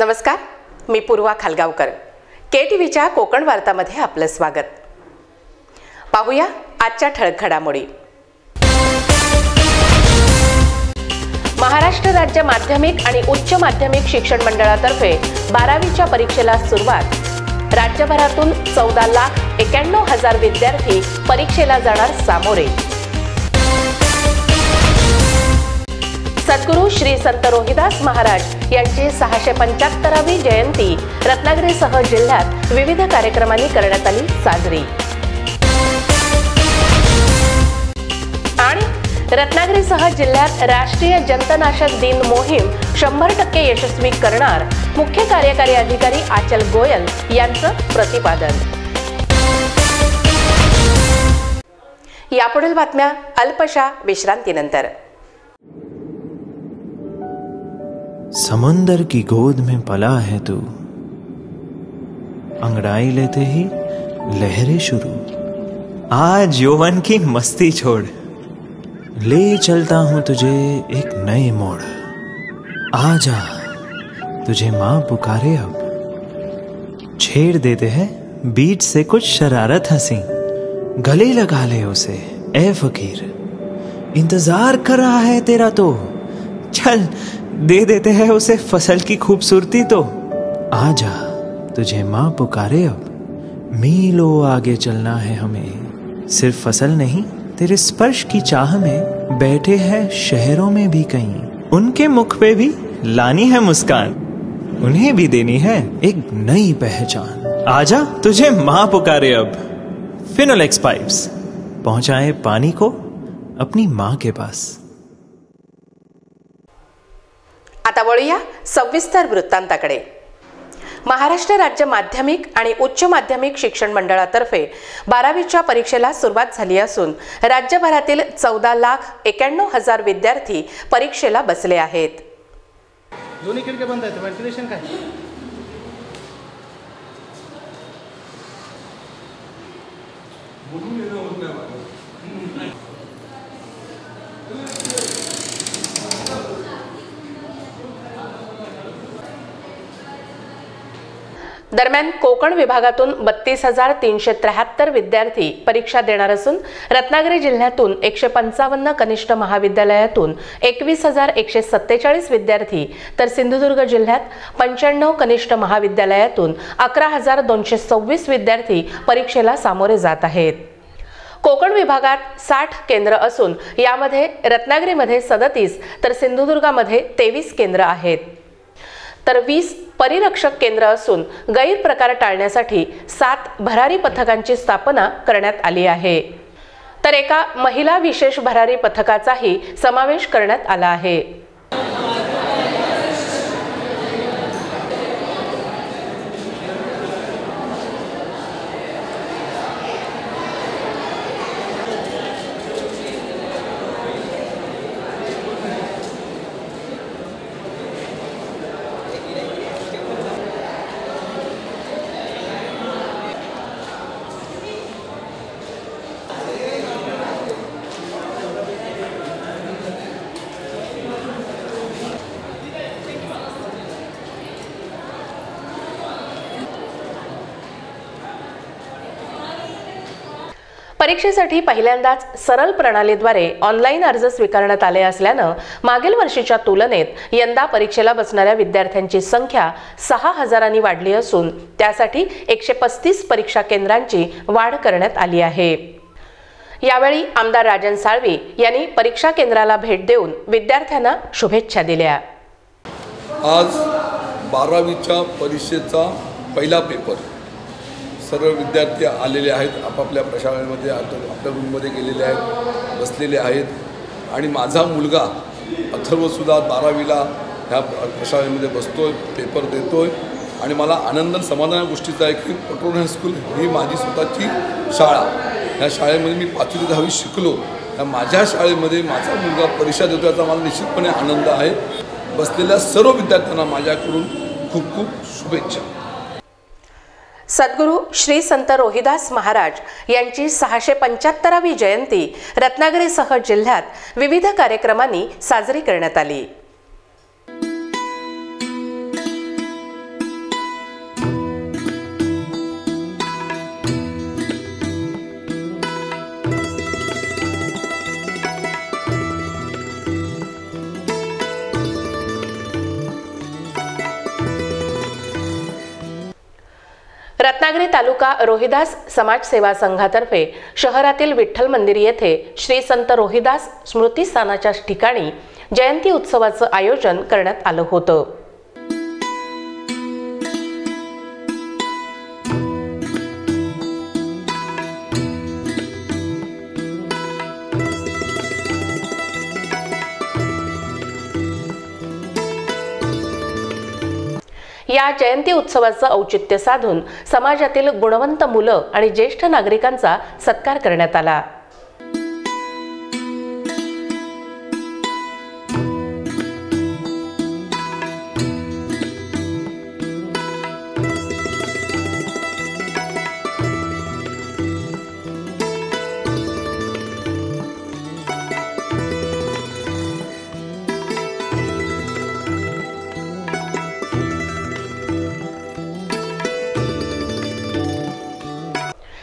नमस्कार, मी पूर्वा खालगावकर. KTVच्या कोकण वार्तामध्ये आपलं स्वागत. पाहूया आजच्या ठळक घडामोडी. महाराष्ट्र राज्य माध्यमिक आणि उच्च माध्यमिक शिक्षण मंडळातर्फे 12वीच्या परीक्षेला सुरुवात. राज्यभरातून 14,91,000 विद्यार्थी परीक्षेला जाणार सामोरे. सद्गुरू श्री संत रोहिदास महाराज यांची 675वी जयंती रत्नागिरीसह जिल्ह्यात विविध कार्यक्रमांनी करण्यात आली साजरी. आणि रत्नागिरीसह जिल्ह्यात राष्ट्रीय जंतनाशक दिन मोहीम 100% यशस्वी करणार मुख्य कार्यकारी अधिकारी आचल गोयल यांचं प्रतिपादन. यापुढील बातम्या अल्पशा विश्रांतीनंतर. समंदर की गोद में पला है तू, अंगड़ाई लेते ही लहरें शुरू. आज यौवन की मस्ती छोड़, ले चलता हूं तुझे एक नए मोड़. आजा तुझे माँ पुकारे अब, छेड़ देते हैं बीच से कुछ शरारत हंसी. गले लगा ले उसे ए फकीर, इंतजार कर रहा है तेरा तो. चल दे देते हैं उसे फसल की खूबसूरती तो. आजा तुझे माँ पुकारे अब, मीलों आगे चलना है हमें. सिर्फ फसल नहीं, तेरे स्पर्श की चाह में बैठे हैं शहरों में भी कहीं. उनके मुख पे भी लानी है मुस्कान, उन्हें भी देनी है एक नई पहचान. आजा तुझे माँ पुकारे अब. फिनोलेक्स पाइप्स पहुंचाए पानी को अपनी माँ के पास. आता वळूया सविस्तर वृत्तांताकडे. महाराष्ट्र राज्य माध्यमिक आणि उच्च माध्यमिक शिक्षण मंडळातर्फे 12वीच्या परीक्षेला सुरुवात झाली असून राज्यभरातील 14,91,000 विद्यार्थी परीक्षेला बसले आहेत. दोन्ही खिडक्या बंद आहेत, व्हेंटिलेशन काय? दरम्यान कोकण विभागातून 32,373 विद्यार्थी परीक्षा देणार असून रत्नागिरी जिल्ह्यातून 155 कनिष्ठ महाविद्यालयातून 21,147 विद्यार्थी तर सिंधुदुर्ग जिल्ह्यात 95 कनिष्ठ महाविद्यालयातून 11,226 विद्यार्थी परीक्षेला सामोरे जात आहेत. कोकण विभागात 60 केंद्र असून यामध्ये रत्नागिरीमध्ये 37 तर सिंधुदुर्गामध्ये 23 केंद्र आहेत. तर 20 परिरक्षक केंद्र असून गैरप्रकार टाळण्यासाठी 7 भरारी पथकांची स्थापना करण्यात आली आहे. तर एका महिला विशेष भरारी पथकाचाही समावेश करण्यात आला आहे. परीक्षेसाठी पहिल्यांदाच सरळ प्रणालीद्वारे ऑनलाईन अर्ज स्वीकारण्यात आले असल्यानं मागील वर्षीच्या तुलनेत यंदा परीक्षेला बसणाऱ्या विद्यार्थ्यांची संख्या 6,000 वाढली असून त्यासाठी 135 परीक्षा केंद्रांची वाढ करण्यात आली आहे. यावेळी आमदार राजन साळवी यांनी परीक्षा केंद्राला भेट देऊन विद्यार्थ्यांना शुभेच्छा दिल्या. आज 12वीच्या परीक्षेचा पहिला पेपर सर्व विद्यार्थी आलेले आहेत, आपापल्या प्रशालेमध्ये आपल्या रूममध्ये गेलेले आहेत, बसलेले आहेत. आणि माझा मुलगा अथर्वसुद्धा 12वीला ह्या प्रशालेमध्ये बसतोय, पेपर देतोय. आणि मला आनंद समाधान गोष्टीचा आहे की पटोल हायस्कूल ही माझी स्वतःची शाळा. ह्या शाळेमध्ये मी 5वी ते 10वी शिकलो. त्या माझ्या शाळेमध्ये माझा मुलगा परीक्षा देतो याचा मला निश्चितपणे आनंद आहे. बसलेल्या सर्व विद्यार्थ्यांना माझ्याकडून खूप खूप शुभेच्छा. सद्गुरू श्री संत रोहिदास महाराज यांची 675वी जयंती रत्नागिरीसह जिल्ह्यात विविध कार्यक्रमांनी साजरी करण्यात आली. रत्नागिरी तालुका रोहिदास समाज सेवा संघातर्फे शहरातील विठ्ठल मंदिर येथे श्री संत रोहिदास स्मृती स्थानाच्या ठिकाणी जयंती उत्सवाचं आयोजन करण्यात आलं होतं। या जयंती उत्सवाचं औचित्य साधून समाजातील गुणवंत मुलं आणि ज्येष्ठ नागरिकांचा सत्कार करण्यात आला।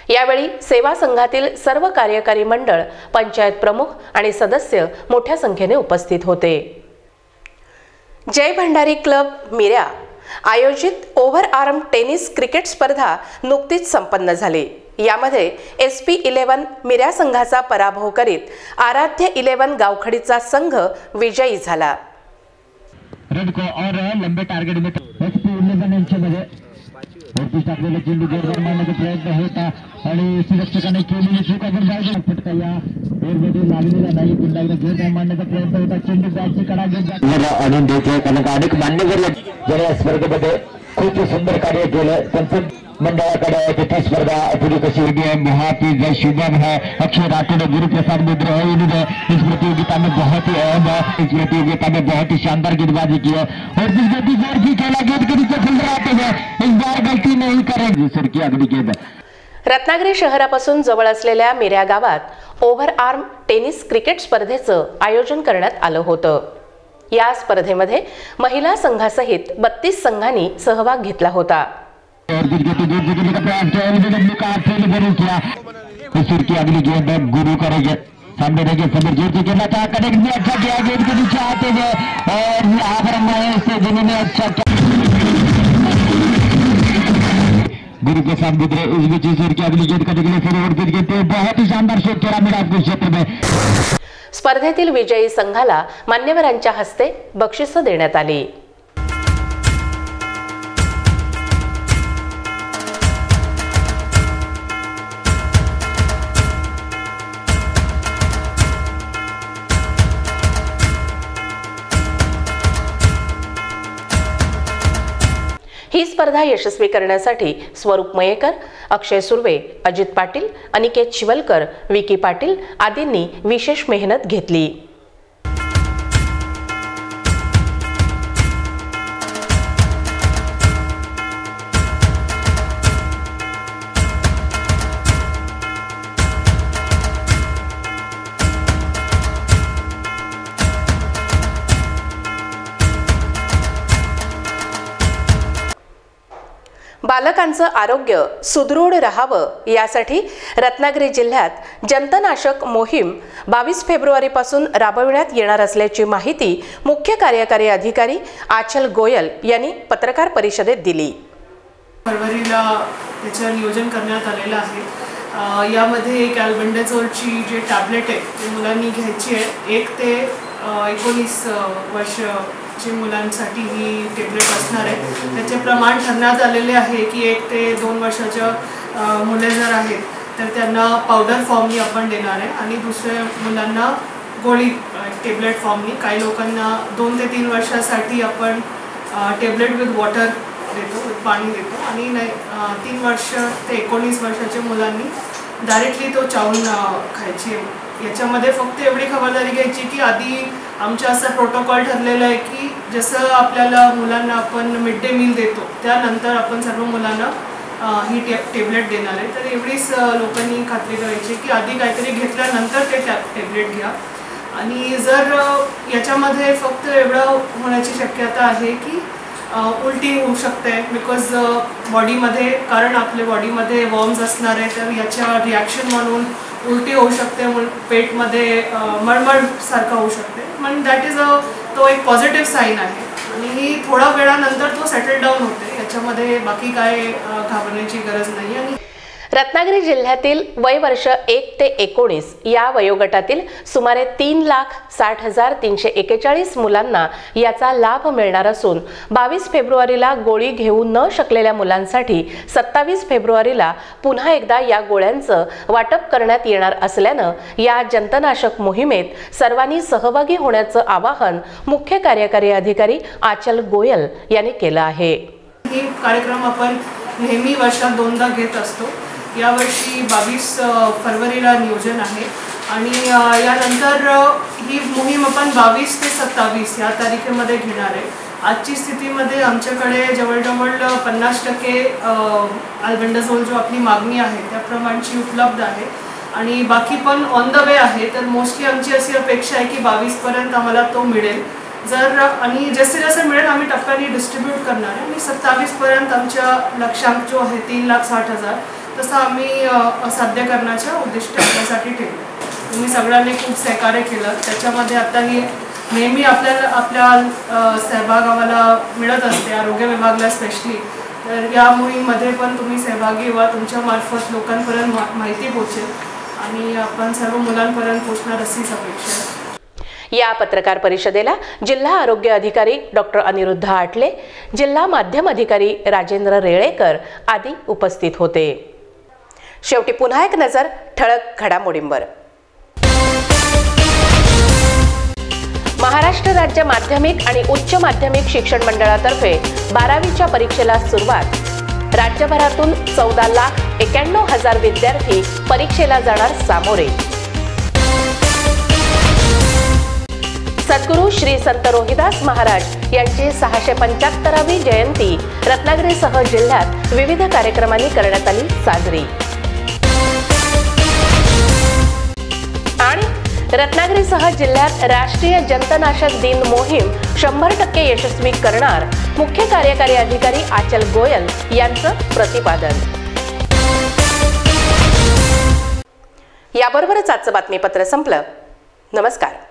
यावेळी सेवा संघातील सर्व कार्यकारी मंडळ, पंचायत प्रमुख आणि सदस्य मोठ्या संख्येने उपस्थित होते। जय भंडारी क्लब मिऱ्या आयोजित ओव्हरआर्म टेनिस क्रिकेट स्पर्धा नुकतीच संपन्न झाली। यामध्ये SP11 मिऱ्या संघाचा पराभव करीत आराध्य 11 गावखडीचा संघ विजयी झाला। रेड को और लंबे टार्गेट में SP11 यांच्यामध्ये टाकलेला चेंडू जोरदार मारण्याचा प्रयत्न होता आणि सुरक्षकाने केलेली चूक आपण जायला फटका या बोर्डमध्ये लागलेला नाही। पुन्हा एकदा जोरदार मारण्याचा प्रयत्न होता, चेंडू बॅटची कडा घेत आणून द्यायचं कारण अनेक मान्यवर ज्याने या स्पर्धेमध्ये खूप सुंदर कार्य केलं त्यांचं मंडळाकडे तिथे स्पर्धा पूरी कशी होगी है। बहुत ही जय शुभम है, अक्षय राठौड़, गुरु प्रसाद मित्र है, इन्होंने इस प्रतियोगिता में बहुत ही अहम है। इस प्रतियोगिता में बहुत ही शानदार गेंदबाजी की है और जिस गति जोर की खेला गेंद के नीचे फुल आते हैं, इस बार गलती नहीं करेंगे। सर की अगली गेंद रत्नागिरी शहरापासून जवळ असलेल्या मिऱ्या गावात ओव्हरआर्म टेनिस क्रिकेट स्पर्धेचं आयोजन करण्यात आलं होतं। या स्पर्धेमध्ये महिला संघासहित 32 संघांनी सहभाग घेतला होता। अगली गेंद गुरु करेंगे सामने देखिए समीर जोर की गेंद अच्छा कनेक्ट अच्छा किया, गेंद के नीचे आते हैं और यहाँ पर महेश जिन्होंने अच्छा किया गुरु के साथ मित्र इस बीच ईश्वर की अगली गेंद करने के लिए फिर और गेंद बहुत ही शानदार शॉट खेला मिला आपको क्षेत्र में। स्पर्धेतील विजयी संघाला मान्यवरांच्या हस्ते बक्षिसं देण्यात आली। ही स्पर्धा यशस्वी करण्यासाठी स्वरूप मयेकर, अक्षय सुर्वे, अजित पाटील, अनिकेत शिवलकर, विकी पाटील आदींनी विशेष मेहनत घेतली। बालकांचं आरोग्य सुदृढ राहावं यासाठी रत्नागिरी जिल्ह्यात जंतनाशक मोहीम 22 फेब्रुवारीपासून राबविण्यात येणार असल्याची माहिती मुख्य कार्यकारी अधिकारी आचल गोयल यांनी पत्रकार परिषदेत दिली। फरवरीला त्याचं नियोजन करण्यात आलेलं आहे। यामध्ये एक अल्बेंडाझोलची जे टॅबलेट आहे ती मुलांनी घ्यायची आहे। 1 ते 19 वर्षाच्या मुलांसाठी ही टॅबलेट असणार आहे। त्याचे प्रमाण ठरण्यात आलेले आहे की 1 ते 2 वर्षाच्या मुले जर आहेत तर त्यांना पावडर फॉर्मनी आपण देणार आहे आणि दुसऱ्या मुलांना गोळी टॅबलेट फॉर्मनी। काही लोकांना 2 ते 3 वर्षासाठी आपण टॅबलेट विथ वॉटर देतो, पाणी देतो आणि 3 वर्ष ते 19 वर्षाच्या मुलांनी डायरेक्टली तो चावून खायची आहे। याच्यामध्ये फक्त एवढी खबरदारी घ्यायची की आधी आमचा असा प्रोटोकॉल ठरलेला आहे की जसं आपल्याला मुलांना आपण मिड डे मील देतो त्यानंतर आपण सर्व मुलांना ही टॅबलेट देणार आहे। तर एवढीच लोकांनी खात्री करायची की आधी काहीतरी घेतल्यानंतर ते टॅबलेट घ्या। आणि जर याच्यामध्ये फक्त एवढं होण्याची शक्यता आहे की उलटी होऊ शकते बिकॉज बॉडीमध्ये, कारण आपल्या बॉडीमध्ये वॉर्म्स असणार आहे तर याच्या रिॲक्शन म्हणून उलटी होऊ शकते, पेटमध्ये मळमळ सारखं होऊ शकते। पण दॅट इज तो एक पॉझिटिव्ह साईन आहे आणि ही थोडा वेळानंतर तो सेटल डाऊन होते, याच्यामध्ये बाकी काय घाबरण्याची गरज नाही. आणि रत्नागिरी जिल्ह्यातील वय वर्ष 1 ते 19 या वयोगटातील सुमारे 3,60,341 मुलांना याचा लाभ मिळणार असून 22 फेब्रुवारीला गोळी घेऊ न शकलेल्या मुलांसाठी 27 फेब्रुवारीला पुन्हा एकदा या गोळ्यांचं वाटप करण्यात येणार असल्यानं या जंतनाशक मोहिमेत सर्वांनी सहभागी होण्याचं आवाहन मुख्य कार्यकारी अधिकारी आचल गोयल यांनी केलं आहे. हे कार्यक्रम आपण नेहमी वर्षात 2दा घेत असतो. यावर्षी 22 फरवरीला नियोजन आहे आणि यानंतर ही मोहीम आपण 22 ते 27 या तारखेमध्ये घेणार आहे. आजची स्थितीमध्ये आमच्याकडे जवळजवळ 50% अल्बेंडाझोल जो आपली मागणी आहे त्याप्रमाणची उपलब्ध आहे आणि बाकी पण ऑन द वे आहे. तर मोस्टली आमची अशी अपेक्षा आहे की 22पर्यंत आम्हाला तो मिळेल. आणि जसे जसे मिळेल आम्ही टप्प्याने डिस्ट्रीब्यूट करणार आहे आणि 27पर्यंत आमच्या लक्ष्यांक जो आहे 3,60,000 तसं आम्ही साध्य करण्याच्या उद्दिष्ट आपल्यासाठी ठेवलं. तुम्ही सगळ्यांनी खूप सहकार्य केलं. त्याच्यामध्ये आता ही नेहमी आपल्या सहभाग आम्हाला मिळत असते, आरोग्य विभागाला स्पेशली. तर या मोहीममध्ये पण तुम्ही सहभागी व्हा. तुमच्यामार्फत लोकांपर्यंत माहिती पोहोचेल आणि आपण सर्व मुलांपर्यंत पोहोचणार अशीच अपेक्षा आहे. या पत्रकार परिषदेला जिल्हा आरोग्य अधिकारी डॉक्टर अनिरुद्ध आटले, जिल्हा माध्यम अधिकारी राजेंद्र रेळेकर आदी उपस्थित होते. शेवटी पुन्हा एक नजर ठळक घडामोडींवर. महाराष्ट्र राज्य माध्यमिक आणि उच्च माध्यमिक शिक्षण मंडळातर्फे 12वीच्या परीक्षेला सुरुवात. राज्यभरातून 14,91,000 विद्यार्थी परीक्षेला जाणार सामोरे. सद्गुरू श्री संत रोहिदास महाराज यांची 675वी जयंती रत्नागिरीसह जिल्ह्यात विविध कार्यक्रमांनी करण्यात आली साजरी. आणि रत्नागिरीसह जिल्ह्यात राष्ट्रीय जंतनाशक दिन मोहीम 100% यशस्वी करणार मुख्य कार्यकारी अधिकारी आचल गोयल यांचं प्रतिपादन. याबरोबरच आजचं बातमीपत्र संपलं. नमस्कार.